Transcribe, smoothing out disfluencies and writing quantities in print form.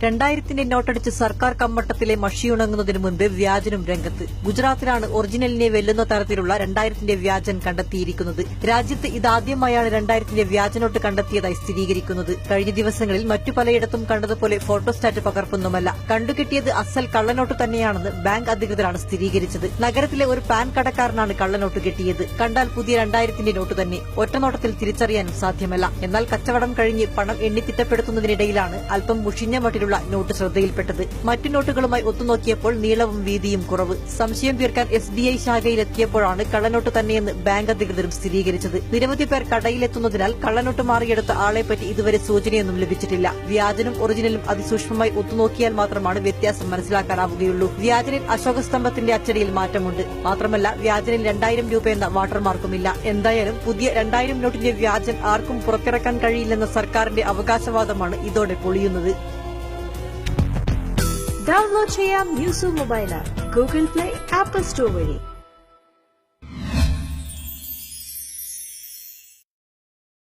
2000 നോട്ടടിച്ച് സർക്കാർ കമ്മട്ടത്തിലെ മഷിയുണങ്ങുന്നതിന് മുൻപ് വ്യാജനും രംഗത്ത്. ഗുജറാത്തിലാണ് ഒറിജിനലിനെ വെല്ലുന്ന തരത്തിലുള്ള 2000 വ്യാജൻ കണ്ടെത്തിയിരിക്കുന്നത്. രാജ്യത്ത് ഇതാദ്യമായാണ് 2000 വ്യാജനോട്ട് കണ്ടെത്തിയതായി സ്ഥിരീകരിക്കുന്നത്. കഴിഞ്ഞ ദിവസങ്ങളിൽ മറ്റു പലയിടത്തും കണ്ടതുപോലെ ഫോട്ടോസ്റ്റാറ്റ് പകർപ്പൊന്നുമല്ല. കണ്ടുകിട്ടിയത് അസൽ കള്ളനോട്ട് തന്നെയാണെന്ന് ബാങ്ക് അധികൃതരാണ് സ്ഥിരീകരിച്ചത്. നഗരത്തിലെ ഒരു പാൻ കടക്കാരനാണ് കള്ളനോട്ട് കിട്ടിയത്. കണ്ടാൽ പുതിയ 2000 നോട്ട് തന്നെ. ഒറ്റനോട്ടത്തിൽ തിരിച്ചറിയാനും സാധ്യമല്ല. എന്നാൽ കച്ചവടം കഴിഞ്ഞ് പണം എണ്ണി തിട്ടപ്പെടുത്തുന്നതിനിടയിലാണ് അല്പം മുഷിഞ്ഞ മട്ടിലുള്ള നോട്ട് ശ്രദ്ധയിൽപ്പെട്ടത്. മറ്റു നോട്ടുകളുമായി ഒത്തുനോക്കിയപ്പോൾ നീളവും വീതിയും കുറവ്. സംശയം തീർക്കാൻ SBI ശാഖയിലെത്തിയപ്പോഴാണ് കള്ളനോട്ട് തന്നെയെന്ന് ബാങ്ക് അധികൃതരും സ്ഥിരീകരിച്ചത്. നിരവധി പേർ കടയിലെത്തുന്നതിനാൽ കള്ളനോട്ട് മാറിയെടുത്ത ആളെപ്പറ്റി ഇതുവരെ സൂചനയൊന്നും ലഭിച്ചിട്ടില്ല. വ്യാജനും ഒറിജിനലും അതിസൂക്ഷ്മമായി ഒത്തുനോക്കിയാൽ മാത്രമാണ് വ്യത്യാസം മനസ്സിലാക്കാനാവുകയുള്ളൂ. വ്യാജനിൽ അശോകസ്തംഭത്തിന്റെ അച്ചടിയിൽ മാറ്റമുണ്ട്. മാത്രമല്ല വ്യാജനിൽ 2000 രൂപ എന്ന വാട്ടർമാർക്കുമില്ല. എന്തായാലും പുതിയ 2000 നോട്ടിന്റെ വ്യാജൻ ആർക്കും പുറത്തിറക്കാൻ കഴിയില്ലെന്ന സർക്കാരിന്റെ അവകാശവാദമാണ് ഇതോടെ പൊളിയുന്നത്. ഡൗൺലോഡ് ചെയ്യാം news mobile app Google play, apple store വഴി.